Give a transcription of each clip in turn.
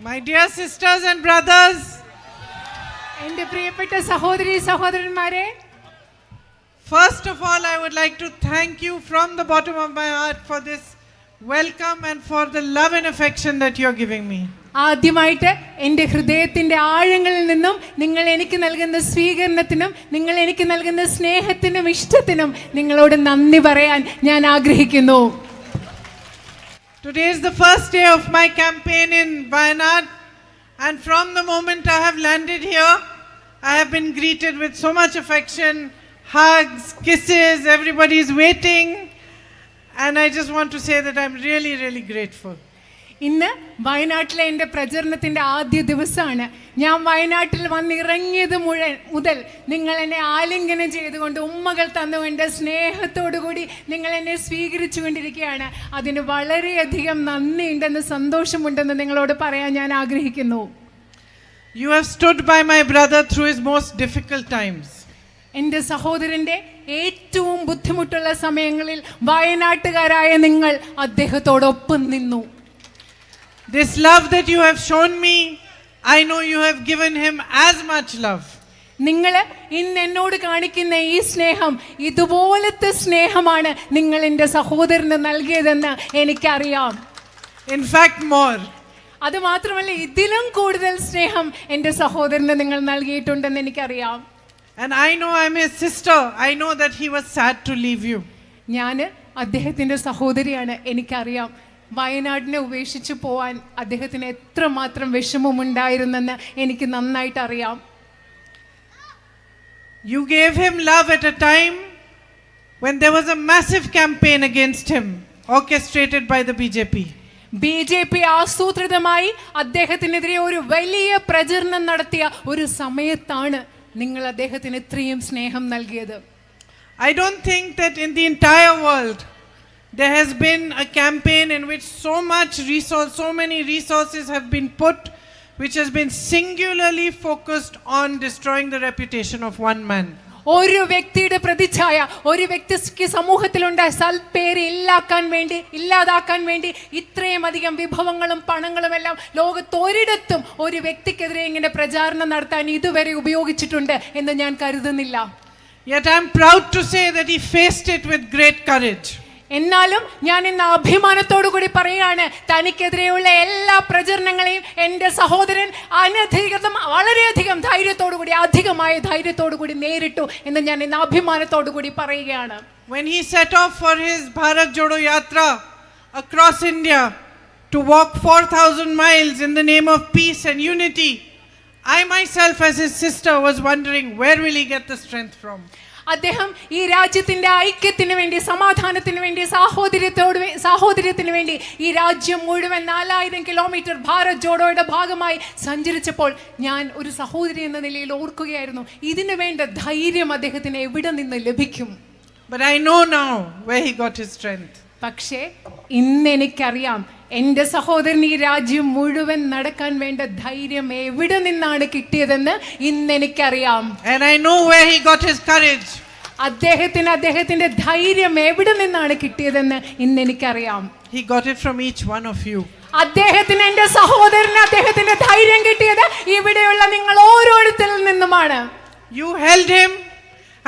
My dear sisters and brothers, എൻ്റെ പ്രിയപ്പെട്ട സഹോദരി സഹോദരന്മാരെ, first of all I would like to thank you from the bottom of my heart for this welcome and for the love and affection that you are giving me. ആദ്യമായിട്ട് എൻ്റെ ഹൃദയത്തിൻ്റെ ആഴങ്ങളിൽ നിന്നും നിങ്ങൾ എനിക്ക് നൽകുന്ന സ്വീകരണത്തിനും നിങ്ങൾ എനിക്ക് നൽകുന്ന സ്നേഹത്തിനും ഇഷ്ടത്തിനും നിങ്ങളോട് നന്ദി പറയാൻ ഞാൻ ആഗ്രഹിക്കുന്നു. Today is the first day of my campaign in Wayanad, and from the moment I have landed here, I have been greeted with so much affection, hugs, kisses, everybody is waiting, and I just want to say that I'm really, really grateful. ഇന്ന് വയനാട്ടിലെ എൻ്റെ പ്രചരണത്തിൻ്റെ ആദ്യ ദിവസമാണ്. ഞാൻ വയനാട്ടിൽ വന്നിറങ്ങിയത് മുതൽ നിങ്ങൾ എന്നെ ആലിംഗനം ചെയ്തുകൊണ്ട് ഉമ്മകൾ തന്നുകൊണ്ട് സ്നേഹത്തോടുകൂടി നിങ്ങൾ എന്നെ സ്വീകരിച്ചു കൊണ്ടിരിക്കുകയാണ്. അതിന് വളരെയധികം നന്ദിയുണ്ടെന്ന് സന്തോഷമുണ്ടെന്ന് നിങ്ങളോട് പറയാൻ ഞാൻ ആഗ്രഹിക്കുന്നു. You have stood by my brother through his most difficult times. എൻ്റെ സഹോദരൻ്റെ ഏറ്റവും ബുദ്ധിമുട്ടുള്ള സമയങ്ങളിൽ വയനാട്ടുകാരായ നിങ്ങൾ അദ്ദേഹത്തോടൊപ്പം നിന്നു. This love that you have shown me, I know you have given him as much love. നിങ്ങൾ ഇന്ന് എന്നോട് കാണിക്കുന്ന ഈ സ്നേഹം, ഇതുപോലത്തെ സ്നേഹമാണ് നിങ്ങൾ എൻ്റെ സഹോദരന് നൽകിയതെന്ന് എനിക്കറിയാം. In fact, more. അത് മാത്രമല്ല, ഇതിലും കൂടുതൽ സ്നേഹം എൻ്റെ സഹോദരന് നിങ്ങൾ നൽകിയിട്ടുണ്ടെന്ന് എനിക്കറിയാം. And I know I'm his sister. I know that he was sad to leave you. ഞാൻ അദ്ദേഹത്തിൻ്റെ സഹോദരിയാണ്. എനിക്കറിയാം വയനാടിനെ ഉപേക്ഷിച്ച് പോവാൻ അദ്ദേഹത്തിന് എത്രമാത്രം വിഷമമുണ്ടായിരുന്നെന്ന് എനിക്ക് നന്നായിട്ട് അറിയാം. You gave him love at a time when there was a massive campaign against him, orchestrated by the BJP. BJP ആസൂത്രിതമായി അദ്ദേഹത്തിനെതിരെ ഒരു വലിയ പ്രചരണം നടത്തിയ ഒരു സമയത്താണ് നിങ്ങൾ അദ്ദേഹത്തിന് ഇത്രയും സ്നേഹം നൽകിയത്. I don't think that in the entire world there has been a campaign in which so many resources have been put, which has been singularly focused on destroying the reputation of one man. ഒരു വ്യക്തിയുടെ പ്രതിച്ഛായ, ഒരു വ്യക്തിക്ക് സമൂഹത്തിലുണ്ടായ സൽപ്പേര് ഇല്ലാതാക്കാൻ വേണ്ടി ഇത്രയും അധികം വിഭവങ്ങളും പണങ്ങളും എല്ലാം ലോകത്തൊരിടത്തും ഒരു വ്യക്തിക്കെതിരെ ഇങ്ങനെ പ്രചാരണം നടത്താൻ ഇതുവരെ ഉപയോഗിച്ചിട്ടുണ്ട് എന്ന് ഞാൻ കരുതുന്നില്ല. Yet I am proud to say that he faced it with great courage. എന്നാലും ഞാൻ ഇന്ന് അഭിമാനത്തോടു കൂടി പറയുകയാണ്, തനിക്കെതിരെയുള്ള എല്ലാ പ്രചരണങ്ങളെയും എൻ്റെ സഹോദരൻ വളരെയധികം അധികമായ ധൈര്യത്തോടു കൂടി നേരിട്ടു എന്ന് ഞാൻ ഇന്ന് അഭിമാനത്തോടു കൂടി പറയുകയാണ്. When he set off for his Bharat Jodo Yatra across India to walk 4,000 miles in the name of peace and unity, I myself as his sister was wondering where will he get the strength from. അദ്ദേഹം ഈ രാജ്യത്തിന്റെ ഐക്യത്തിന് വേണ്ടി, സമാധാനത്തിന് വേണ്ടി, സാഹോദര്യത്തിന് വേണ്ടി ഈ രാജ്യം മുഴുവൻ 4000 കിലോമീറ്റർ ഭാരത് ജോഡോയുടെ ഭാഗമായി സഞ്ചരിച്ചപ്പോൾ ഞാൻ ഒരു സഹോദരി എന്ന നിലയിൽ ഓർക്കുകയായിരുന്നു, ഇതിനു വേണ്ട ധൈര്യം അദ്ദേഹത്തിന് എവിടെ നിന്ന് ലഭിക്കും. But I know now where he got his strength. പക്ഷേ ഇന്ന് എനിക്കറിയാം എൻ്റെ സഹോദരൻ ഈ രാജ്യം മുഴുവൻ നടക്കാൻ വേണ്ട ധൈര്യം എവിടെ നിന്നാണ് കിട്ടിയതെന്ന് ഇന്ന് എനിക്കറിയാം. And I know where he got his courage. അദ്ദേഹത്തിന്റെ ധൈര്യം എവിടെ നിന്നാണ് കിട്ടിയതെന്ന് ഇന്ന് എനിക്കറിയാം. He got it from each one of you. അദ്ദേഹത്തിന്, എൻ്റെ സഹോദരന് അദ്ദേഹത്തിന്റെ ധൈര്യം കിട്ടിയത് ഇവിടെയുള്ള നിങ്ങൾ ഓരോരുത്തരിൽ നിന്നുമാണ്. You held him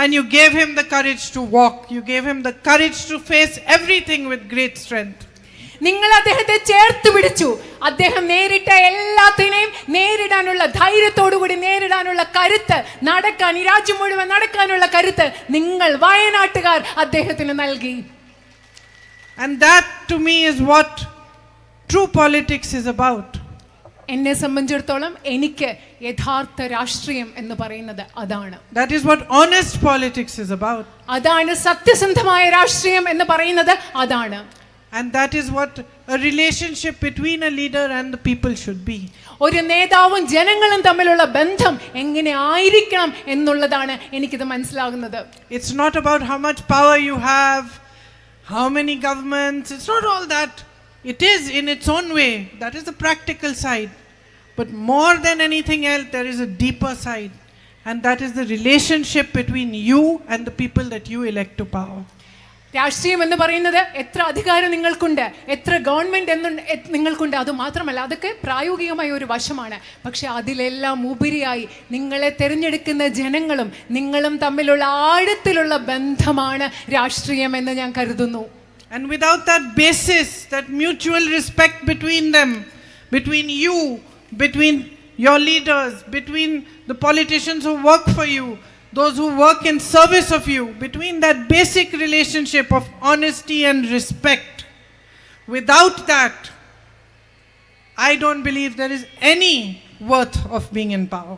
and you gave him the courage to walk. You gave him the courage to face everything with great strength. നിങ്ങൾ അദ്ദേഹത്തെ ചേർത്ത് പിടിച്ചു. അദ്ദേഹം നേരിട്ട എല്ലാത്തിനെയും നേരിടാനുള്ള ധൈര്യത്തോടുകൂടി നേരിടാനുള്ള കരുത്ത്, ഈ രാജ്യം മുഴുവൻ നടക്കാനുള്ള കരുത്ത് നിങ്ങൾ വയനാട്ടുകാർ അദ്ദേഹത്തിന് നൽകി. And that to me is what true politics is about. എന്നെ സംബന്ധിച്ചിടത്തോളം എനിക്ക് യഥാർത്ഥ രാഷ്ട്രീയം എന്ന് പറയുന്നത് അതാണ്. That is what honest politics is about. അതാണ് സത്യസന്ധമായ രാഷ്ട്രീയം എന്ന് പറയുന്നത് അതാണ്. And that is what a relationship between a leader and the people should be. ഒരു നേതാവും ജനങ്ങളും തമ്മിലുള്ള ബന്ധം എങ്ങനെ ആയിരിക്കണം എന്നുള്ളതാണ് എനിക്കിത് മനസ്സിലാകുന്നത്. It's not about how much power you have, how many governments, it's not all that. It is in its own way. That is the practical side. But more than anything else, there is a deeper side. And that is the relationship between you and the people that you elect to power. രാഷ്ട്രീയം എന്ന് പറയുന്നത് എത്ര അധികാരം നിങ്ങൾക്കുണ്ട്, എത്ര government നിങ്ങൾക്കുണ്ട്, അത് മാത്രമല്ല അതൊക്കെ പ്രായോഗികമായ ഒരു വശമാണ്. പക്ഷെ അതിലെല്ലാം ഉപരിയായി നിങ്ങളെ തിരഞ്ഞെടുക്കുന്ന ജനങ്ങളും നിങ്ങളും തമ്മിലുള്ള ആഴത്തിലുള്ള ബന്ധമാണ് രാഷ്ട്രീയം എന്ന് ഞാൻ കരുതുന്നു. And without that basis, that mutual respect between them, between you, between your leaders, between the politicians who work for you, those who work in service of you, between that basic relationship of honesty and respect, without that, I don't believe there is any worth of being in power.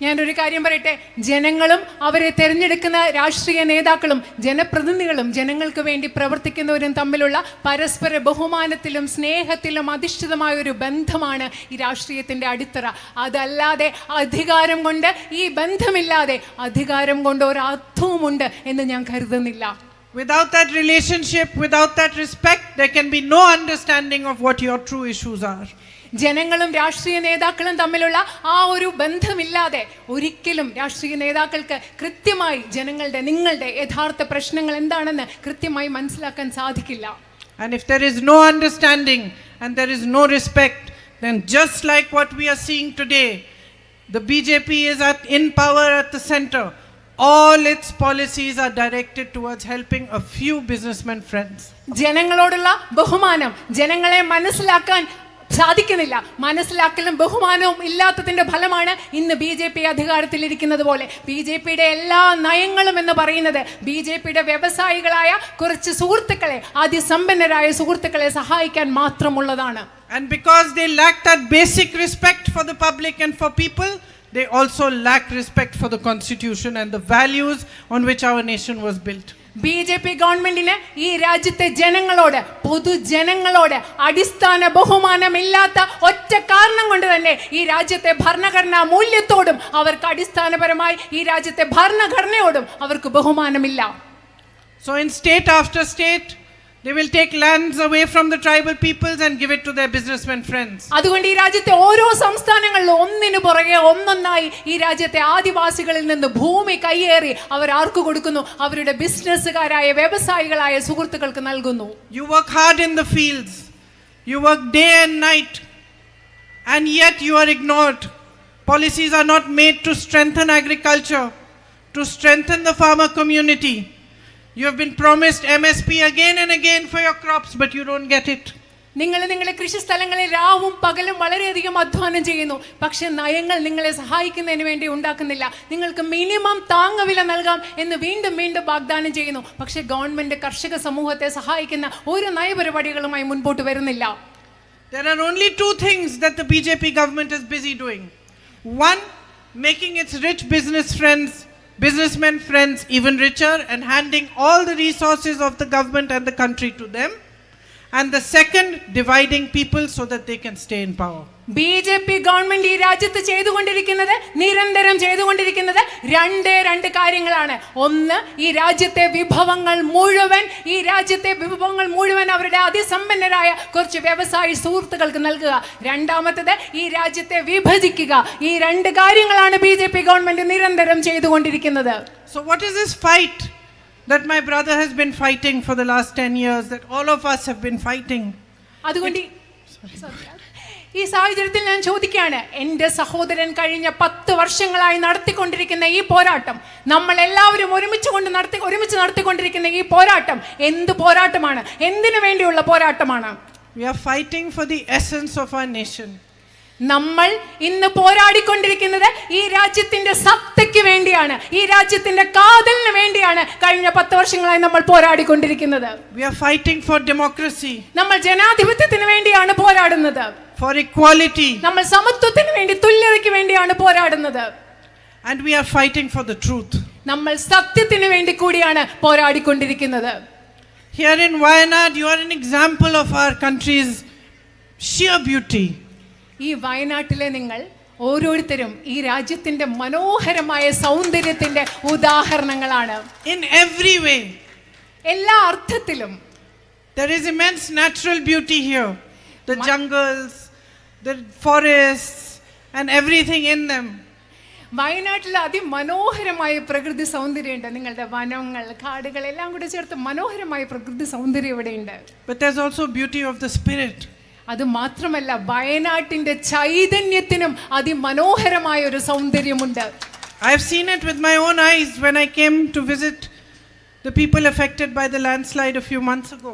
ഞാനൊരു കാര്യം പറയട്ടെ, ജനങ്ങളും അവരെ തിരഞ്ഞെടുക്കുന്ന രാഷ്ട്രീയ നേതാക്കളും ജനപ്രതിനിധികളും ജനങ്ങൾക്ക് വേണ്ടി പ്രവർത്തിക്കുന്നവരും തമ്മിലുള്ള പരസ്പര ബഹുമാനത്തിലും സ്നേഹത്തിലും അധിഷ്ഠിതമായ ഒരു ബന്ധമാണ് ഈ രാഷ്ട്രീയത്തിൻ്റെ അടിത്തറ. അതല്ലാതെ അധികാരം കൊണ്ട്, ഈ ബന്ധമില്ലാതെ അധികാരം കൊണ്ട് ഒരർത്ഥവുമുണ്ട് എന്ന് ഞാൻ കരുതുന്നില്ല. Without that relationship, without that respect, there can be no understanding of what your true issues are. ജനങ്ങളും രാഷ്ട്രീയ നേതാക്കളും തമ്മിലുള്ള ആ ഒരു ബന്ധമില്ലാതെ ഒരിക്കലും രാഷ്ട്രീയ നേതാക്കൾക്ക് കൃത്യമായി നിങ്ങളുടെ യഥാർത്ഥ പ്രശ്നങ്ങൾ എന്താണെന്ന് കൃത്യമായി മനസ്സിലാക്കാൻ സാധിക്കില്ല. And if there is no understanding and there is no respect, then just like what we are seeing today, the BJP is in power at the center. All its policies are directed towards helping a few businessmen friends. ജനങ്ങളോടുള്ള ബഹുമാനം ജനങ്ങളെ മനസ്സിലാക്കാൻ സാധിക്കുന്നില്ല. മനസ്സിലാക്കലും ബഹുമാനവും ഇല്ലാത്തതിന്റെ ഫലമാണ് ഇന്ന് BJP അധികാരത്തിലിരിക്കുന്നത് പോലെ. BJPയുടെ എല്ലാ നയങ്ങളും എന്ന് പറയുന്നത് BJPയുടെ വ്യവസായികളായ കുറച്ച് സുഹൃത്തുക്കളെ, അതിസമ്പന്നരായ സുഹൃത്തുക്കളെ സഹായിക്കാൻ മാത്രമുള്ളതാണ്. And because they lack that basic respect for the public and for people, they also lack respect for the constitution and the values on which our nation was built. BJP ഗവൺമെന്റിന് ഈ രാജ്യത്തെ ജനങ്ങളോട്, പൊതുജനങ്ങളോട് അടിസ്ഥാന ബഹുമാനമില്ലാത്ത ഒറ്റ കാരണം കൊണ്ട് തന്നെ ഈ രാജ്യത്തെ ഭരണഘടനാ മൂല്യത്തോടും അവർക്ക് അടിസ്ഥാനപരമായി ഈ രാജ്യത്തെ ഭരണഘടനയോടും അവർക്ക് ബഹുമാനമില്ല. So in state after state, they will take lands away from the tribal peoples and give it to their businessmen friends. അതുകൊണ്ട് ഈ രാജ്യത്തെ ഓരോ സംസ്ഥാനങ്ങളിലും ഒന്നിനു പുറകെ ഒന്നൊന്നായി ഈ രാജ്യത്തെ ആദിവാസികളിൽ നിന്ന് ഭൂമി കയ്യേറി അവർ ആർക്ക് കൊടുക്കുന്നു? അവരുടെ ബിസിനസ്സുകാരായ വ്യവസായികളായ സുഹൃത്തുക്കൾക്ക് നൽകുന്നു. You work hard in the fields, you work day and night, and yet you are ignored. Policies are not made to strengthen agriculture, to strengthen the farmer community. You have been promised MSP again and again for your crops, but you don't get it. നിങ്ങളുടെ കൃഷിസ്ഥലങ്ങളിൽ രാവും പകലും വളരെയധികം അധ്വാനം ചെയ്യുന്നു, പക്ഷെ നയങ്ങൾ നിങ്ങളെ സഹായിക്കുന്നതിന് വേണ്ടി ഉണ്ടാക്കുന്നില്ല. നിങ്ങൾക്ക് മിനിമം താങ്ങുവില നൽകാം എന്ന് വീണ്ടും വീണ്ടും വാഗ്ദാനം ചെയ്യുന്നു, പക്ഷെ ഗവൺമെന്റ് കർഷക സമൂഹത്തെ സഹായിക്കുന്ന ഒരു നയപരിപാടികളുമായി മുൻപോട്ട് വരുന്നില്ല. There are only two things that the BJP government is busy doing. One, making its rich businessmen friends even richer and handing all the resources of the government and the country to them. And the second, dividing people so that they can stay in power. BJP government ഈ രാജ്യത്ത് നിരന്തരം ചെയ്തുകൊണ്ടിരിക്കുന്നത് രണ്ട് കാര്യങ്ങളാണ്. ഒന്ന്, ഈ രാജ്യത്തെ വിഭവങ്ങൾ മുഴുവൻ അവരുടെ അതിസമ്പന്നരായ കുറച്ച് വ്യവസായി സുഹൃത്തുക്കൾക്ക് നൽകുക. രണ്ടാമത്തേത്, ഈ രാജ്യത്തെ വിഭജിക്കുക. ഈ രണ്ട് കാര്യങ്ങളാണ് BJP ഗവൺമെന്റ് നിരന്തരം ചെയ്തുകൊണ്ടിരിക്കുന്നത്. So what is this fight that my brother has been fighting for the last 10 years, that all of us have been fighting? അതുകൊണ്ട് ഈ സാഹചര്യത്തിൽ ഞാൻ ചോദിക്കുകയാണ്, എൻ്റെ സഹോദരൻ കഴിഞ്ഞ 10 വർഷങ്ങളായി നടത്തിക്കൊണ്ടിരിക്കുന്ന ഈ പോരാട്ടം, നമ്മൾ എല്ലാവരും ഒരുമിച്ച് നടത്തിക്കൊണ്ടിരിക്കുന്ന ഈ പോരാട്ടം എന്ത് പോരാട്ടമാണ്? എന്തിനു വേണ്ടിയുള്ള പോരാട്ടമാണ്? We are fighting for the essence of our nation. നമ്മൾ ഇന്ന് പോരാടിക്കൊണ്ടിരിക്കുന്നത് ഈ രാജ്യത്തിന്റെ സത്തയ്ക്ക് വേണ്ടിയാണ്, ഈ രാജ്യത്തിന്റെ കാതലിന് വേണ്ടിയാണ്. കഴിഞ്ഞ 10 വർഷങ്ങളായി നമ്മൾ പോരാടിക്കൊണ്ടിരിക്കുന്നത്. We are fighting for democracy. നമ്മൾ ജനാധിപത്യത്തിന് വേണ്ടിയാണ് പോരാടുന്നത്. For equality. നമ്മൾ സമത്വത്തിന് വേണ്ടി, തുല്യതയ്ക്ക് വേണ്ടിയാണ് പോരാടുന്നത്. And we are fighting for the truth. നമ്മൾ സത്യത്തിന് വേണ്ടി കൂടിയാണ് പോരാടിക്കൊണ്ടിരിക്കുന്നത്. Here in Wayanad, you are an example of our country's sheer beauty. ഈ വയനാട്ടിലെ നിങ്ങൾ ഓരോരുത്തരും ഈ രാജ്യത്തിന്റെ മനോഹരമായ സൗന്ദര്യത്തിന്റെ ഉദാഹരണങ്ങളാണ്. In every way. എല്ലാ അർത്ഥത്തിലും. There is immense natural beauty here. The jungles, the forests and everything in them. വയനാട്ടിൽ അതിമനോഹരമായ പ്രകൃതി സൗന്ദര്യമുണ്ട്. നിങ്ങളുടെ വനങ്ങൾ, കാടുകൾ എല്ലാം കൂടെ ചേർത്ത് മനോഹരമായ പ്രകൃതി സൗന്ദര്യം ഇവിടെയുണ്ട്. But there's also beauty of the spirit. അത് മാത്രമല്ല, വയനാട്ടിന്റെ ചൈതന്യത്തിനും അതിമനോഹരമായ ഒരു സൗന്ദര്യമുണ്ട്. I've seen it with my own eyes when I came to visit the people affected by the landslide a few months ago.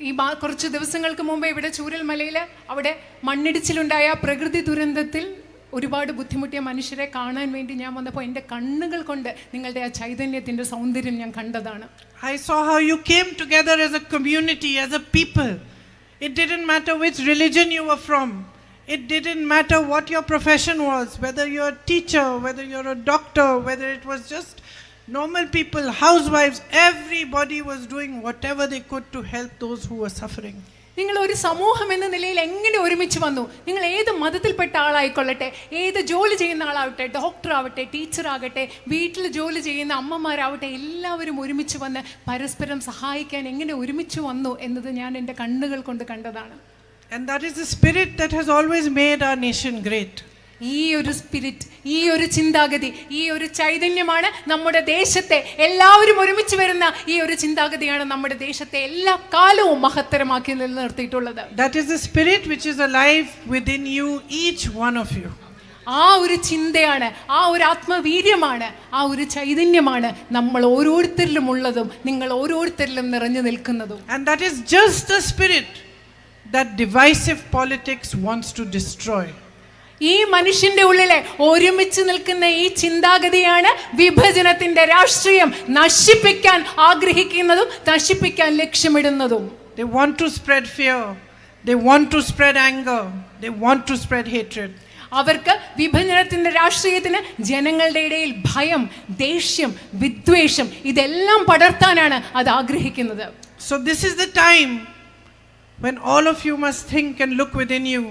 ഈ കുറച്ച് ദിവസങ്ങൾക്ക് മുമ്പ് ഇവിടെ ചൂരൽമലയിൽ അവിടെ മണ്ണിടിച്ചിലുണ്ടായ പ്രകൃതി ദുരന്തത്തിൽ ഒരുപാട് ബുദ്ധിമുട്ടിയ മനുഷ്യരെ കാണാൻ വേണ്ടി ഞാൻ വന്നപ്പോൾ എൻ്റെ കണ്ണുകൾ കൊണ്ട് നിങ്ങളുടെ ആ ചൈതന്യത്തിൻ്റെ സൗന്ദര്യം ഞാൻ കണ്ടതാണ്. I saw how you came together as a community, as a people. It didn't matter which religion you were from. It didn't matter what your profession was, whether you're a teacher, whether you're a doctor, whether it was just normal people, housewives. Everybody was doing whatever they could to help those who were suffering. നിങ്ങൾ ഒരു സമൂഹം എന്ന നിലയിൽ എങ്ങനെ ഒരുമിച്ച് വന്നു? നിങ്ങൾ ഏത് മതത്തിൽപ്പെട്ട ആളായിക്കൊള്ളട്ടെ, ഏത് ജോലി ചെയ്യുന്ന ആളാവട്ടെ, ഡോക്ടർ ആവട്ടെ, ടീച്ചർ ആകട്ടെ, വീട്ടിൽ ജോലി ചെയ്യുന്ന അമ്മമാരാവട്ടെ, എല്ലാവരും ഒരുമിച്ച് വന്ന് പരസ്പരം സഹായിക്കാൻ എങ്ങനെ ഒരുമിച്ച് വന്നു എന്നത് ഞാൻ എൻ്റെ കണ്ണുകൾ കൊണ്ട് കണ്ടതാണ്. And that is the spirit that has always made our nation great. ഈ ഒരു സ്പിരിറ്റ്, ഈ ഒരു ചിന്താഗതി, ഈ ഒരു ചൈതന്യമാണ് നമ്മുടെ ദേശത്തെ, എല്ലാവരും ഒരുമിച്ച് വരുന്ന ഈ ഒരു ചിന്താഗതിയാണ് നമ്മുടെ ദേശത്തെ എല്ലാ കാലവും മഹത്തരമാക്കി നിലനിർത്തിയിട്ടുള്ളത്. That is the spirit which is alive within you, each one of you. ആ ഒരു ചിന്തയാണ്, ആ ഒരു ആത്മവീര്യമാണ്, ആ ഒരു ചൈതന്യമാണ് നമ്മൾ ഓരോരുത്തരിലും ഉള്ളതും നിങ്ങൾ ഓരോരുത്തരിലും നിറഞ്ഞു നിൽക്കുന്നതും. And that is just the spirit that divisive politics wants to destroy. ഈ മനുഷ്യന്റെ ഉള്ളിലെ ഒരുമിച്ച് നിൽക്കുന്ന ഈ ചിന്താഗതിയാണ് വിഭജനത്തിന്റെ രാഷ്ട്രീയം നശിപ്പിക്കാൻ ആഗ്രഹിക്കുന്നതും നശിപ്പിക്കാൻ ലക്ഷ്യമിടുന്നതും. They want to spread fear, they want to spread anger, they want to spread hatred. അവർക്ക് വിഭജനത്തിന്റെ രാഷ്ട്രീയത്തിന് ജനങ്ങളുടെ ഇടയിൽ ഭയം, ദേഷ്യം, വിദ്വേഷം ഇതെല്ലാം പടർത്താനാണ് അത് ആഗ്രഹിക്കുന്നത്. So this is the time when all of you must think and look within you.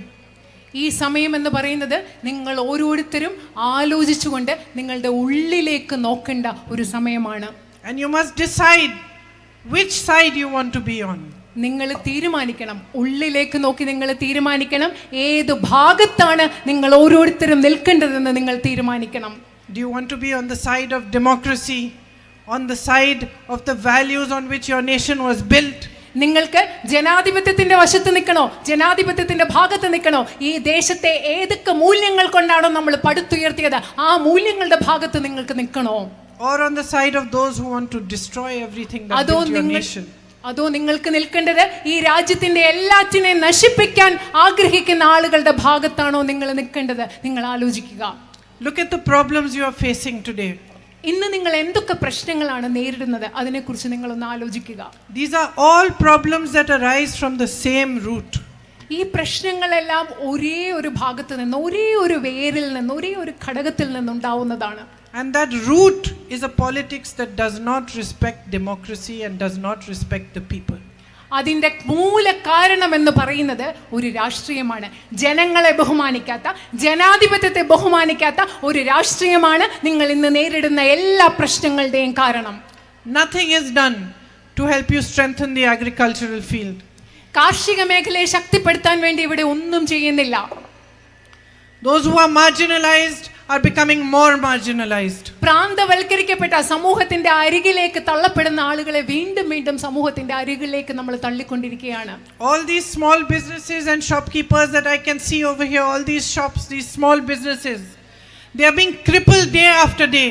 ഈ സമയം എന്ന് പറയുന്നത് നിങ്ങൾ ഓരോരുത്തരും ആലോചിച്ചുകൊണ്ട് നിങ്ങളുടെ ഉള്ളിലേക്ക് നോക്കേണ്ട ഒരു സമയമാണ്. And you must decide which side you want to be on. നിങ്ങൾ തീരുമാനിക്കണം, ഉള്ളിലേക്ക് നോക്കി നിങ്ങൾ തീരുമാനിക്കണം ഏത് ഭാഗത്താണ് നിങ്ങൾ ഓരോരുത്തരും നിൽക്കേണ്ടതെന്ന് നിങ്ങൾ തീരുമാനിക്കണം. Do you want to be on the side of democracy, on the side of the values on which your nation was built? നിങ്ങൾക്ക് ജനാധിപത്യത്തിന്റെ വശത്ത് നിൽക്കണോ, ജനാധിപത്യത്തിന്റെ ഭാഗത്ത് നിൽക്കണോ? ഈ ദേശത്തെ ഏതൊക്കെ മൂല്യങ്ങൾ കൊണ്ടാണോ നമ്മൾ പടുത്തുയർത്തിയത് ആ മൂല്യങ്ങളുടെ ഭാഗത്ത് നിങ്ങൾക്ക് നിൽക്കണോ? Or on the side of those who want to destroy everything that built your nation? അതോ നിങ്ങൾക്ക് നിൽക്കേണ്ടത് ഈ രാജ്യത്തിന്റെ എല്ലാറ്റിനെയും നശിപ്പിക്കാൻ ആഗ്രഹിക്കുന്ന ആളുകളുടെ ഭാഗത്താണോ നിങ്ങൾ നിൽക്കേണ്ടത്? നിങ്ങൾ ആലോചിക്കുക. Look at the problems you are facing today. ഇന്ന് നിങ്ങൾ എന്തൊക്കെ പ്രശ്നങ്ങളാണ് നേരിടുന്നത് അതിനെക്കുറിച്ച് നിങ്ങളൊന്ന് ആലോചിക്കുക. These are all problems that arise from the same root. ഈ പ്രശ്നങ്ങളെല്ലാം ഒരേ ഒരു ഭാഗത്ത് നിന്ന്, ഒരേ ഒരു വേരിൽ നിന്ന്, ഒരേ ഒരു ഘടകത്തിൽ നിന്നുണ്ടാവുന്നതാണ്. And that root is a politics that does not respect democracy and does not respect the people. അതിൻ്റെ മൂല കാരണം എന്ന് പറയുന്നത് ഒരു രാഷ്ട്രീയമാണ്. ജനങ്ങളെ ബഹുമാനിക്കാത്ത, ജനാധിപത്യത്തെ ബഹുമാനിക്കാത്ത ഒരു രാഷ്ട്രീയമാണ് നിങ്ങൾ ഇന്ന് നേരിടുന്ന എല്ലാ പ്രശ്നങ്ങളുടെയും കാരണം. Nothing is done to help you strengthen the agricultural field. കാർഷിക മേഖലയെ ശക്തിപ്പെടുത്താൻ വേണ്ടി ഇവിടെ ഒന്നും ചെയ്യുന്നില്ല. Those who are marginalized are becoming more marginalized. പ്രാന്തവൽക്കരിക്കപ്പെട്ട സമൂഹത്തിന്റെ അരികിലേക്ക് തള്ളപ്പെടുന്ന ആളുകളെ വീണ്ടും വീണ്ടും സമൂഹത്തിന്റെ അരികിലേക്ക് നമ്മൾ തള്ളിക്കൊണ്ടിരിക്കുകയാണ്. All these small businesses and shopkeepers that I can see over here, all these shops, these small businesses, they are being crippled day after day.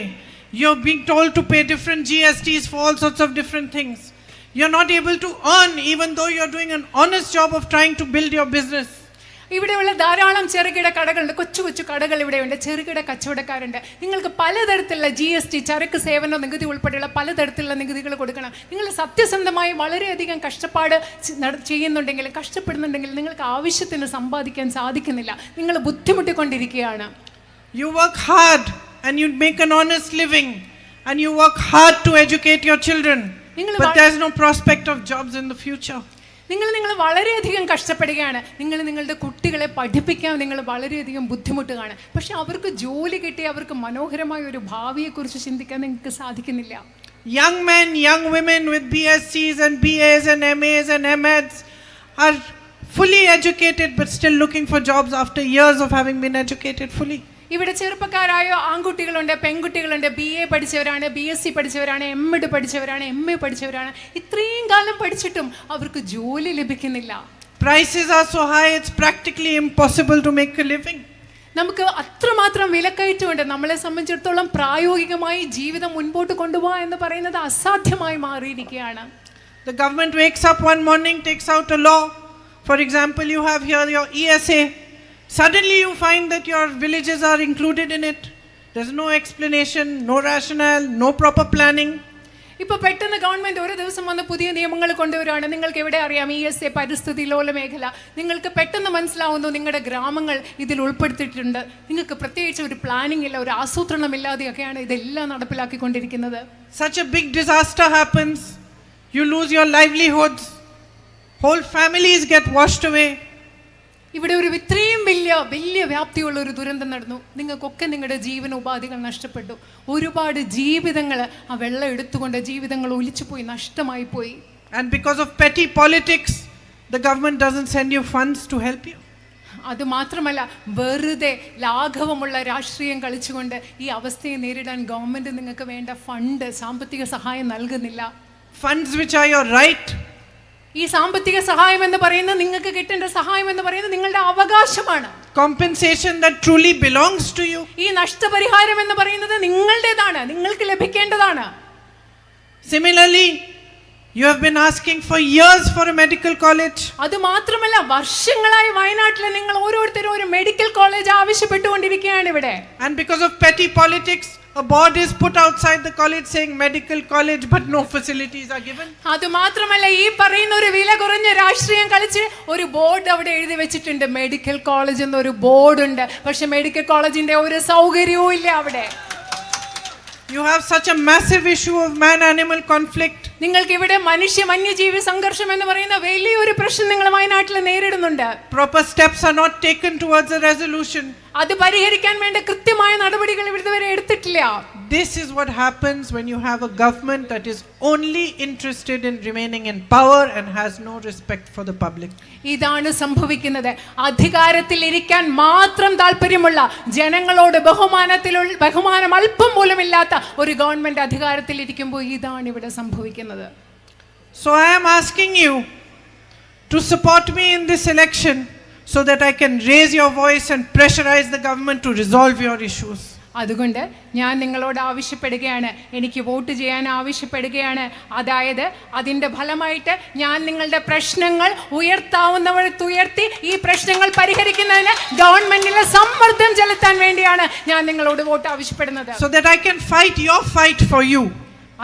You're being told to pay different GSTs for all sorts of different things. You're not able to earn even though you're doing an honest job of trying to build your business. ഇവിടെയുള്ള ധാരാളം ചെറുകിട കടകളുണ്ട്, കൊച്ചു കൊച്ചു കടകൾ ഇവിടെയുണ്ട്, ചെറുകിട കച്ചവടക്കാരുണ്ട്. നിങ്ങൾക്ക് പലതരത്തിലുള്ള GST, ചരക്ക് സേവന നികുതി ഉൾപ്പെടെയുള്ള പലതരത്തിലുള്ള നികുതികൾ കൊടുക്കണം. നിങ്ങൾ സത്യസന്ധമായി വളരെയധികം കഷ്ടപ്പാട് ചെയ്യുന്നുണ്ടെങ്കിലും കഷ്ടപ്പെടുന്നുണ്ടെങ്കിലും നിങ്ങൾക്ക് ആവശ്യത്തിന് സമ്പാദിക്കാൻ സാധിക്കുന്നില്ല. നിങ്ങൾ ബുദ്ധിമുട്ടിക്കൊണ്ടിരിക്കുകയാണ്. You work hard and you make an honest living and you work hard to educate your children, but there's no prospect of jobs in the future. നിങ്ങൾ വളരെയധികം കഷ്ടപ്പെടുകയാണ്. നിങ്ങളുടെ കുട്ടികളെ പഠിപ്പിക്കാൻ നിങ്ങൾ വളരെയധികം ബുദ്ധിമുട്ടുകയാണ്. പക്ഷെ അവർക്ക് ജോലി കിട്ടി അവർക്ക് മനോഹരമായ ഒരു ഭാവിയെക്കുറിച്ച് ചിന്തിക്കാൻ നിങ്ങൾക്ക് സാധിക്കുന്നില്ല. Young men, young women with BScs and BAs and MAs and MAds are fully educated but still looking for jobs after years of having been educated fully. ഇവിടെ ചെറുപ്പക്കാരായ ആൺകുട്ടികളുണ്ട്, പെൺകുട്ടികളുണ്ട്, BA പഠിച്ചവരാണ്, BSc പഠിച്ചവരാണ്, MEd പഠിച്ചവരാണ്, MA പഠിച്ചവരാണ്. ഇത്രയും കാലം പഠിച്ചിട്ടും അവർക്ക് ജോലി ലഭിക്കുന്നില്ല. Prices are so high, it's practically impossible to make a living. നമുക്ക് അത്രമാത്രം വിലക്കയറ്റമുണ്ട്. നമ്മളെ സംബന്ധിച്ചിടത്തോളം പ്രായോഗികമായി ജീവിതം മുൻപോട്ട് കൊണ്ടുപോകാൻ എന്ന് പറയുന്നത് അസാധ്യമായി മാറിയിരിക്കുകയാണ്. The government wakes up one morning, takes out a law. For example, you have here your ESA. Suddenly you find that your villages are included in it. There's no explanation, no rationale, no proper planning. ഇപ്പോൾ പെട്ടെന്ന് government ഒരു ദിവസം വന്ന് പുതിയ നിയമങ്ങൾ കൊണ്ടുവരികയാണ്. നിങ്ങൾക്ക് എവിടെ അറിയാം ESA പരിസ്ഥിതി ലോല മേഖല? നിങ്ങൾക്ക് പെട്ടെന്ന് മനസ്സിലാവുന്നു നിങ്ങളുടെ ഗ്രാമങ്ങൾ ഇതിൽ ഉൾപ്പെടുത്തിയിട്ടുണ്ട്. നിങ്ങൾക്ക് പ്രത്യേകിച്ച് ഒരു പ്ലാനിംഗ് ഇല്ല, ഒരു ആസൂത്രണമില്ലാതെയൊക്കെയാണ് ഇതെല്ലാം നടപ്പിലാക്കിക്കൊണ്ടിരിക്കുന്നത്. Such a big disaster happens. You lose your livelihoods. Whole families get washed away. ഇവിടെ ഒരു ഇത്രയും വലിയ വ്യാപ്തിയുള്ള ഒരു ദുരന്തം നടന്നു. നിങ്ങൾക്കൊക്കെ നിങ്ങളുടെ ജീവനോപാധികൾ നഷ്ടപ്പെട്ടു. ഒരുപാട് ജീവിതങ്ങൾ ആ വെള്ളം എടുത്തുകൊണ്ട് ജീവിതങ്ങൾ ഒലിച്ചുപോയി, നഷ്ടമായി പോയി. And because of petty politics, the government doesn't send you funds to help you. അത് മാത്രമല്ല, വെറുതെ ലാഘവമുള്ള രാഷ്ട്രീയം കളിച്ചുകൊണ്ട് ഈ അവസ്ഥയെ നേരിടാൻ ഗവൺമെന്റ് നിങ്ങൾക്ക് വേണ്ട ഫണ്ട്, സാമ്പത്തിക സഹായം നൽകുന്നില്ല. Funds which are your right. ഈ സാമ്പത്തിക സഹായം എന്ന് പറയുന്നത്, നിങ്ങൾക്ക് കിട്ടേണ്ട സഹായം എന്ന് പറയുന്നത് നിങ്ങളുടെ അവകാശമാണ്. Compensation that truly belongs to you. ഈ നഷ്ടപരിഹാരം എന്ന് പറയുന്നത് നിങ്ങളുടേതാണ്, നിങ്ങൾക്ക് ലഭിക്കേണ്ടതാണ്. Similarly, you have been asking for years for a medical college. അത് മാത്രമല്ല, വർഷങ്ങളായി വയനാട്ടിൽ നിങ്ങൾ ഓരോരുത്തരും ഒരു മെഡിക്കൽ കോളേജ് ആവശ്യപ്പെട്ടുകൊണ്ടിരിക്കുകയാണ് ഇവിടെ. And because of petty politics, a board is put outside the college saying medical college, but no facilities are given. അത് മാത്രമല്ല, ഈ പറയുന്ന ഒരു വില കുറഞ്ഞ രാഷ്ട്രീയം കളിച്ച് ഒരു ബോർഡ് അവിടെ എഴുതി വെച്ചിട്ടുണ്ട്, മെഡിക്കൽ കോളേജ് എന്നൊരു ബോർഡ് ഉണ്ട്. പക്ഷെ മെഡിക്കൽ കോളേജിന്റെ ഒരു സൗകര്യവും ഇല്ല അവിടെ. You have such a massive issue of man-animal conflict. നിങ്ങൾക്ക് ഇവിടെ മനുഷ്യ വന്യജീവി സംഘർഷം എന്ന് പറയുന്ന വലിയൊരു പ്രശ്നം നിങ്ങൾ വയനാട്ടിൽ നേരിടുന്നുണ്ട്. Proper steps are not taken towards a resolution. അത് പരിഹരിക്കാൻ വേണ്ട കൃത്യമായ നടപടികൾ ഇതുവരെ എടുത്തിട്ടില്ല. This is what happens when you have a government that is only interested in remaining in power and has no respect for the public. ഇതാണ് സംഭവിക്കുന്നത്. അധികാരത്തിൽ ഇരിക്കാൻ മാത്രം താല്പര്യമുള്ള, ജനങ്ങളോട് ബഹുമാനം അല്പം പോലും ഇല്ലാത്ത ഒരു ഗവൺമെന്റ് അധികാരത്തിൽ ഇരിക്കുമ്പോൾ ഇതാണ് ഇവിടെ സംഭവിക്കുന്നത്. So I am asking you to support me in this election so that I can raise your voice and pressurize the government to resolve your issues. അതുകൊണ്ട് ഞാൻ നിങ്ങളോട് ആവശ്യപ്പെടുകയാണ്, എനിക്ക് വോട്ട് ചെയ്യാൻ ആവശ്യപ്പെടുകയാണ്. അതായത് അതിൻ്റെ ഫലമായിട്ട് ഞാൻ നിങ്ങളുടെ പ്രശ്നങ്ങൾ ഉയർത്താവുന്നവർക്ക് ഉയർത്തി ഈ പ്രശ്നങ്ങൾ പരിഹരിക്കുന്നതിന് ഗവൺമെന്റിലെ സമ്മർദ്ദം ചെലുത്താൻ വേണ്ടിയാണ് ഞാൻ നിങ്ങളോട് വോട്ട് ആവശ്യപ്പെടുന്നത്. So that I can fight your fight for you.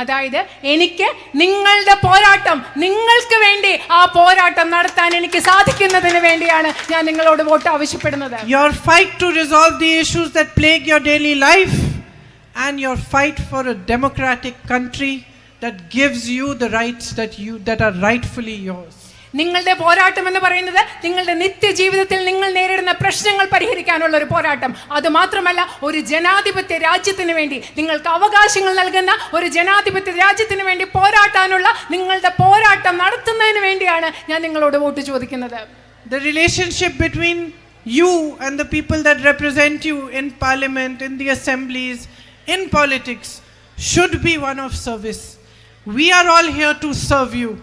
അതായത് എനിക്ക് നിങ്ങളുടെ പോരാട്ടം, നിങ്ങൾക്ക് വേണ്ടി ആ പോരാട്ടം നടത്താൻ എനിക്ക് സാധിക്കുന്നതിന് വേണ്ടിയാണ് ഞാൻ നിങ്ങളോട് വോട്ട് ആവശ്യപ്പെടുന്നത്. Your fight to resolve the issues that plague your daily life and your fight for a democratic country that gives you the rights that are rightfully yours. നിങ്ങളുടെ പോരാട്ടം എന്ന് പറയുന്നത് നിങ്ങളുടെ നിത്യജീവിതത്തിൽ നിങ്ങൾ നേരിടുന്ന പ്രശ്നങ്ങൾ പരിഹരിക്കാനുള്ള ഒരു പോരാട്ടം. അതുമാത്രമല്ല, ഒരു ജനാധിപത്യ രാജ്യത്തിന് വേണ്ടി, നിങ്ങൾക്ക് അവകാശങ്ങൾ നൽകുന്ന ഒരു ജനാധിപത്യ രാജ്യത്തിന് വേണ്ടി പോരാട്ടാനുള്ള നിങ്ങളുടെ പോരാട്ടം നടത്തുന്നതിന് വേണ്ടിയാണ് ഞാൻ നിങ്ങളോട് വോട്ട് ചോദിക്കുന്നത്. The relationship between you and the people that represent you in parliament, in the assemblies, in politics should be one of service. We are all here to serve you.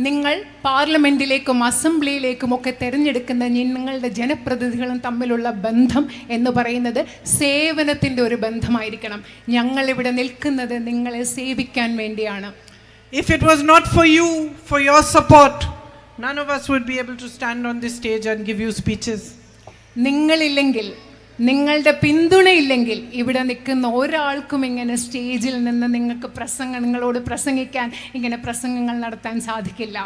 നിങ്ങൾ പാർലമെന്റിലേക്കും അസംബ്ലിയിലേക്കും ഒക്കെ തിരഞ്ഞെടുക്കുന്ന നിങ്ങളുടെ ജനപ്രതിനിധികളും തമ്മിലുള്ള ബന്ധം എന്ന് പറയുന്നത് സേവനത്തിൻ്റെ ഒരു ബന്ധമായിരിക്കണം. ഞങ്ങളിവിടെ നിൽക്കുന്നത് നിങ്ങളെ സേവിക്കാൻ വേണ്ടിയാണ്. If it was not for you, for your support, none of us would be able to stand on this stage and give you speeches. നിങ്ങളില്ലെങ്കിൽ, നിങ്ങളുടെ പിന്തുണയില്ലെങ്കിൽ ഇവിടെ നിൽക്കുന്ന ഒരാൾക്കും ഇങ്ങനെ സ്റ്റേജിൽ നിന്ന് നിങ്ങളോട് പ്രസംഗിക്കാൻ, ഇങ്ങനെ പ്രസംഗങ്ങൾ നടത്താൻ സാധിക്കില്ല.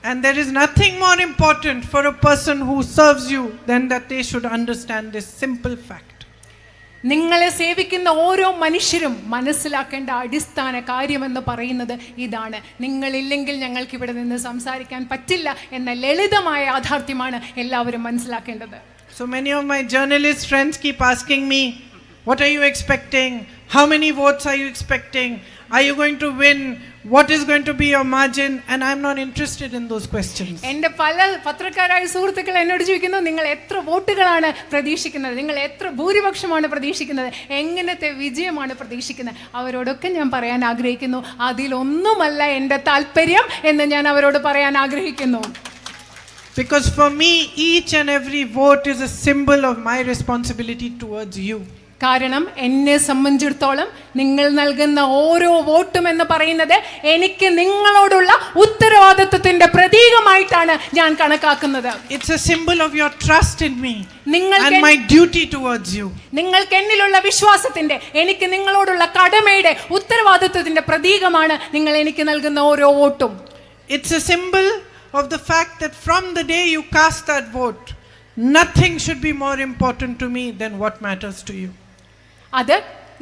And there is nothing more important for a person who serves you than that they should understand this simple fact. നിങ്ങളെ സേവിക്കുന്ന ഓരോ മനുഷ്യരും മനസ്സിലാക്കേണ്ട അടിസ്ഥാന കാര്യമെന്ന് പറയുന്നത് ഇതാണ്. നിങ്ങളില്ലെങ്കിൽ ഞങ്ങൾക്ക് ഇവിടെ നിന്ന് സംസാരിക്കാൻ പറ്റില്ല എന്ന ലളിതമായ യാഥാർത്ഥ്യമാണ് എല്ലാവരും മനസ്സിലാക്കേണ്ടത്. So many of my journalist friends keep asking me, what are you expecting? How many votes are you expecting? Are you going to win? What is going to be your margin? And I'm not interested in those questions. എൻ്റെ പല പത്രക്കാരായ സുഹൃത്തുക്കൾ എന്നോട് ചോദിക്കുന്നു, നിങ്ങൾ എത്ര വോട്ടുകളാണ് പ്രതീക്ഷിക്കുന്നത്, നിങ്ങൾ എത്ര ഭൂരിപക്ഷമാണ് പ്രതീക്ഷിക്കുന്നത്, എങ്ങനത്തെ വിജയമാണ് പ്രതീക്ഷിക്കുന്നത്. അവരോടൊക്കെ ഞാൻ പറയാൻ ആഗ്രഹിക്കുന്നു, അതിലൊന്നുമല്ല എൻ്റെ താല്പര്യം എന്ന് ഞാൻ അവരോട് പറയാൻ ആഗ്രഹിക്കുന്നു. Because for me, each and every vote is a symbol of my responsibility towards you. കാരണം എന്നെ സംബന്ധിച്ചിടത്തോളം നിങ്ങൾ നൽകുന്ന ഓരോ വോട്ടും എന്ന് പറയുന്നത് എനിക്ക് നിങ്ങളോടുള്ള ഉത്തരവാദിത്വത്തിന്റെ പ്രതീകമായിട്ടാണ് ഞാൻ കണക്കാക്കുന്നത്. It's a symbol of your trust in me and my duty towards you. നിങ്ങൾക്ക് എന്നിലുള്ള വിശ്വാസത്തിന്റെ, എനിക്ക് നിങ്ങളോടുള്ള കടമയുടെ, ഉത്തരവാദിത്വത്തിന്റെ പ്രതീകമാണ് നിങ്ങൾ എനിക്ക് നൽകുന്ന ഓരോ വോട്ടും. It's a symbol of the fact that from the day you cast that vote, nothing should be more important to me than what matters to you. അത്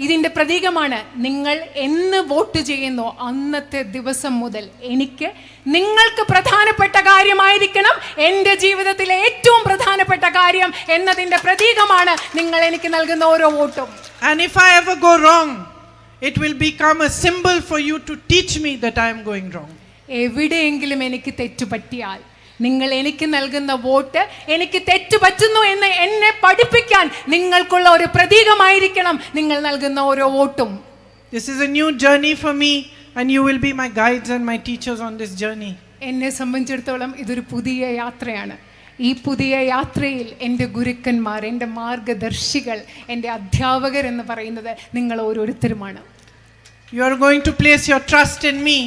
ഇതിന്റെ പ്രതീകമാണ്. നിങ്ങൾ എന്ന് വോട്ട് ചെയ്യുന്നോ അന്നത്തെ ദിവസം മുതൽ എനിക്ക് നിങ്ങൾക്ക് പ്രധാനപ്പെട്ട കാര്യമായിരിക്കണം എൻ്റെ ജീവിതത്തിലെ ഏറ്റവും പ്രധാനപ്പെട്ട കാര്യം എന്നതിന്റെ പ്രതീകമാണ് നിങ്ങൾ എനിക്ക് നൽകുന്ന ഓരോ വോട്ടും. And if I ever go wrong, it will become a symbol for you to teach me that I am going wrong. എവിടെയെങ്കിലും എനിക്ക് തെറ്റുപറ്റിയാൽ നിങ്ങൾ എനിക്ക് നൽകുന്ന വോട്ട് എനിക്ക് തെറ്റുപറ്റുന്നു എന്ന് എന്നെ പഠിപ്പിക്കാൻ നിങ്ങൾക്കുള്ള ഒരു പ്രതീകമായിരിക്കണം നിങ്ങൾ നൽകുന്ന ഓരോ വോട്ടും. This is a new journey for me and you will be my guides and my teachers on this journey. എന്നെ സംബന്ധിച്ചിടത്തോളം ഇതൊരു പുതിയ യാത്രയാണ്. ഈ പുതിയ യാത്രയിൽ എൻ്റെ ഗുരുക്കന്മാർ, എൻ്റെ മാർഗദർശികൾ, എൻ്റെ അധ്യാപകർ എന്ന് പറയുന്നത് നിങ്ങൾ ഓരോരുത്തരുമാണ്. You are going to place your trust in me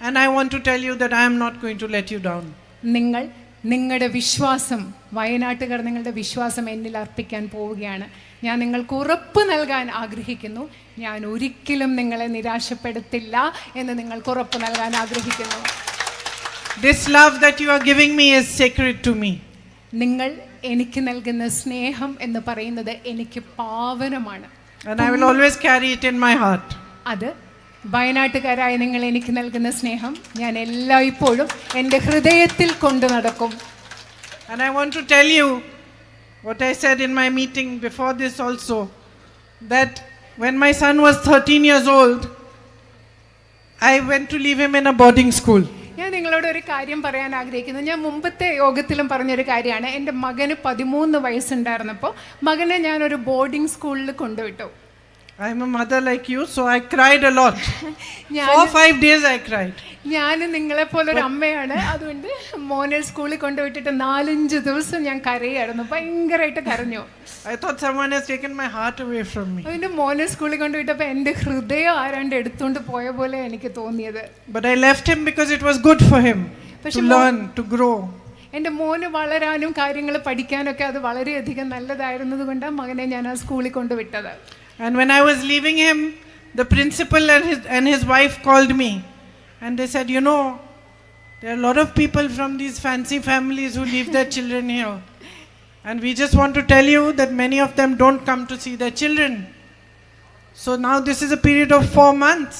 and I want to tell you that I am not going to let you down. നിങ്ങൾ നിങ്ങളുടെ വിശ്വാസം, വയനാട്ടുകാർ നിങ്ങളുടെ വിശ്വാസം എന്നിൽ അർപ്പിക്കാൻ പോവുകയാണ്. ഞാൻ നിങ്ങൾക്ക് ഉറപ്പ് നൽകാൻ ആഗ്രഹിക്കുന്നു, ഞാൻ ഒരിക്കലും നിങ്ങളെ നിരാശപ്പെടുത്തില്ല എന്ന് നിങ്ങൾക്ക് ഉറപ്പ് നൽകാൻ ആഗ്രഹിക്കുന്നു. This love that you are giving me is sacred to me. നിങ്ങൾ എനിക്ക് നൽകുന്ന സ്നേഹം എന്ന് പറയുന്നത് എനിക്ക് പാവനമാണ്. And I will always carry it in my heart. അത് വയനാട്ടുകാരായ നിങ്ങൾ എനിക്ക് നൽകുന്ന സ്നേഹം ഞാൻ എല്ലായ്പ്പോഴും എൻ്റെ ഹൃദയത്തിൽ കൊണ്ടു നടക്കും. And I want to tell you what I said in my meeting before this also, that when my son was 13 years old, I went to leave him in a boarding school. ഞാൻ നിങ്ങളോട് ഒരു കാര്യം പറയാൻ ആഗ്രഹിക്കുന്നു. ഞാൻ മുമ്പത്തെ യോഗത്തിലും പറഞ്ഞൊരു കാര്യമാണ്. എൻ്റെ മകന് 13 വയസ്സുണ്ടായിരുന്നപ്പോൾ മകനെ ഞാനൊരു ബോർഡിംഗ് സ്കൂളിൽ കൊണ്ടുവിട്ടു. I am a mother like you, so I cried a lot. 4-5 days I cried. ഞാൻ നിങ്ങളെപ്പോലെ ഒരു അമ്മയാണ്. അതുകൊണ്ട് മോനെ സ്കൂളിൽ കൊണ്ടുവിട്ടിട്ട് 4-5 ദിവസം ഞാൻ കരയായിരുന്നു, ഭയങ്കരമായിട്ട് കരഞ്ഞു. I thought someone has taken my heart away from me. അതിന്റെ മോനെ സ്കൂളിൽ കൊണ്ടുവിട്ടപ്പോൾ എൻ്റെ ഹൃദയം ആരാണ്ട് എടുത്തുകൊണ്ട് പോയ പോലെ എനിക്ക് തോന്നിയത്. But I left him because it was good for him to learn, to grow. എൻ്റെ മോന് വളരാനും കാര്യങ്ങൾ പഠിക്കാനൊക്കെ അത് വളരെയധികം നല്ലതായിരുന്നത് കൊണ്ടാണ് മകനെ ഞാൻ ആ സ്കൂളിൽ കൊണ്ടുവിട്ടത്. And when I was leaving him, the principal and his wife called me and they said, you know, there are a lot of people from these fancy families who leave their children here. And we just want to tell you that many of them don't come to see their children. So now this is a period of 4 months.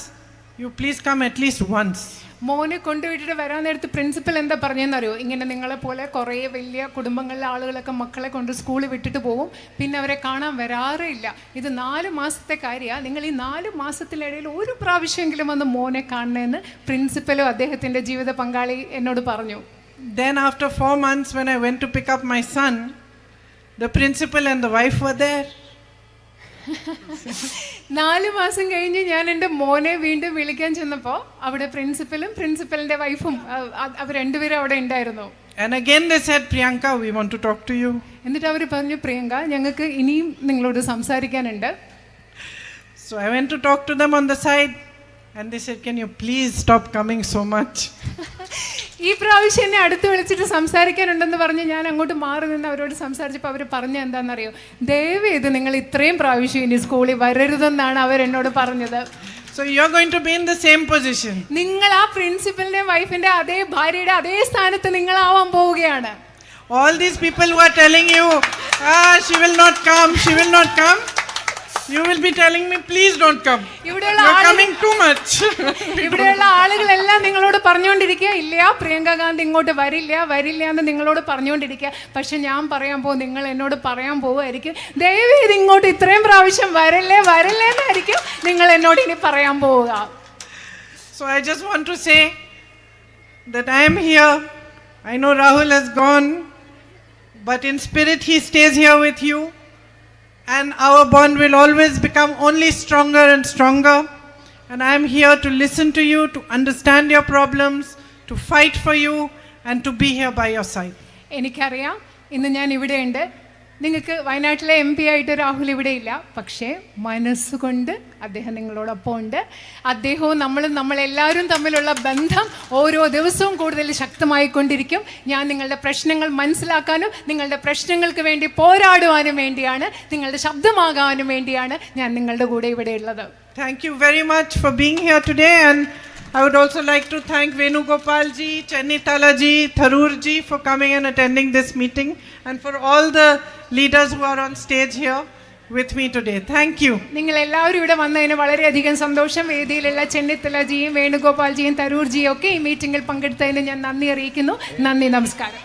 You please come at least once. മോനെ കൊണ്ടുവിട്ടിട്ട് വരാൻ നേരത്ത് principal എന്താ പറഞ്ഞതെന്നറിയോ? ഇങ്ങനെ നിങ്ങളെ പോലെ കുറേ വലിയ കുടുംബങ്ങളിലെ ആളുകളൊക്കെ മക്കളെ കൊണ്ട് സ്കൂളിൽ വിട്ടിട്ട് പോകും, പിന്നെ അവരെ കാണാൻ വരാറേ ഇല്ല. ഇത് 4 മാസത്തെ കാര്യമാണ്. നിങ്ങൾ ഈ 4 മാസത്തിനിടയിൽ ഒരു പ്രാവശ്യമെങ്കിലും വന്ന് മോനെ കാണണമെന്ന് പ്രിൻസിപ്പലും അദ്ദേഹത്തിൻ്റെ ജീവിത പങ്കാളി എന്നോട് പറഞ്ഞു. Then after 4 months when I went to pick up my son, the principal and the wife were there. 4 മാസം കഴിഞ്ഞ് ഞാൻ എൻ്റെ മോനെ വീണ്ടും വിളിക്കാൻ ചെന്നപ്പോൾ അവിടെ പ്രിൻസിപ്പലും പ്രിൻസിപ്പലിൻ്റെ വൈഫും അവർ രണ്ടുപേരും അവിടെ ഉണ്ടായിരുന്നു. And again they said, Priyanka, we want to talk to you. എന്നിട്ട് അവർ പറഞ്ഞു, പ്രിയങ്ക, ഞങ്ങൾക്ക് ഇനിയും നിങ്ങളോട് സംസാരിക്കാനുണ്ട്. So I went to talk to them on the side and they said, can you please stop coming so much? ഈ പ്രാവശ്യം എന്നെ അടുത്ത് വിളിച്ചിട്ട് സംസാരിക്കാനുണ്ടെന്ന് പറഞ്ഞ് ഞാൻ അങ്ങോട്ട് മാറി നിന്ന് അവരോട് സംസാരിച്ചപ്പോൾ അവർ പറഞ്ഞ എന്താണെന്നറിയോ? ദയവ് ചെയ്ത് നിങ്ങൾ ഇത്രയും പ്രാവശ്യം ഇനി സ്കൂളിൽ വരരുതെന്നാണ് അവരെന്നോട് പറഞ്ഞത്. So you are going to be in the same position. നിങ്ങൾ ആ പ്രിൻസിപ്പലിന്റെ വൈഫിന്റെ അതേ ഭാര്യയുടെ അതേ സ്ഥാനത്ത് നിങ്ങളാവാൻ പോവുകയാണ്. All these people who are telling you, she will not come, she will not come, you will be telling me, please don't come. You are coming too much. ഇവിടെയുള്ള ആളുകളെല്ലാം നിങ്ങളോട് പറഞ്ഞുകൊണ്ടിരിക്കുക, ഇല്ല പ്രിയങ്ക ഗാന്ധി ഇങ്ങോട്ട് വരില്ല എന്ന് നിങ്ങളോട് പറഞ്ഞുകൊണ്ടിരിക്കുക. പക്ഷെ ഞാൻ പറയാൻ പോകും, നിങ്ങൾ എന്നോട് പറയാൻ പോവുമായിരിക്കും, ദയവേത് ഇങ്ങോട്ട് ഇത്രയും പ്രാവശ്യം വരല്ലേ എന്നായിരിക്കും നിങ്ങൾ എന്നോട് ഇനി പറയാൻ പോവുക. So I just want to say that I am here. I know Rahul has gone, but in spirit he stays here with you, and our bond will always become only stronger and stronger. And I am here to listen to you, to understand your problems, to fight for you, and to be here by your side. എനിക്കറിയാം ഇന്ന് ഞാൻ ഇവിടെയുണ്ട്. നിങ്ങൾക്ക് വയനാട്ടിലെ MP ആയിട്ട് രാഹുൽ ഇവിടെ ഇല്ല, പക്ഷേ മനസ്സുകൊണ്ട് അദ്ദേഹം നിങ്ങളോടൊപ്പം ഉണ്ട്. അദ്ദേഹവും നമ്മളെല്ലാവരും തമ്മിലുള്ള ബന്ധം ഓരോ ദിവസവും കൂടുതൽ ശക്തമായിക്കൊണ്ടിരിക്കും. ഞാൻ നിങ്ങളുടെ പ്രശ്നങ്ങൾ മനസ്സിലാക്കാനും നിങ്ങളുടെ പ്രശ്നങ്ങൾക്ക് വേണ്ടി പോരാടുവാനും വേണ്ടിയാണ്, നിങ്ങളുടെ ശബ്ദമാകാനും വേണ്ടിയാണ് ഞാൻ നിങ്ങളുടെ കൂടെ ഇവിടെ ഉള്ളത്. Thank you very much for being here today, and I would also like to thank Venugopal ji, Chennitala ji, Tharoor ji for coming and attending this meeting, and for all the leaders who are on stage here with me today. Thank you. നിങ്ങൾ എല്ലാവരും ഇവിടെ വന്നതിന് വളരെയധികം സന്തോഷം. വേദിയിലുള്ള ചെന്നിത്തല ജിയും വേണുഗോപാൽ ജിയും തരൂർ ജിയും ഒക്കെ ഈ മീറ്റിംഗിൽ പങ്കെടുത്തതിന് ഞാൻ നന്ദി അറിയിക്കുന്നു. നന്ദി, നമസ്കാരം.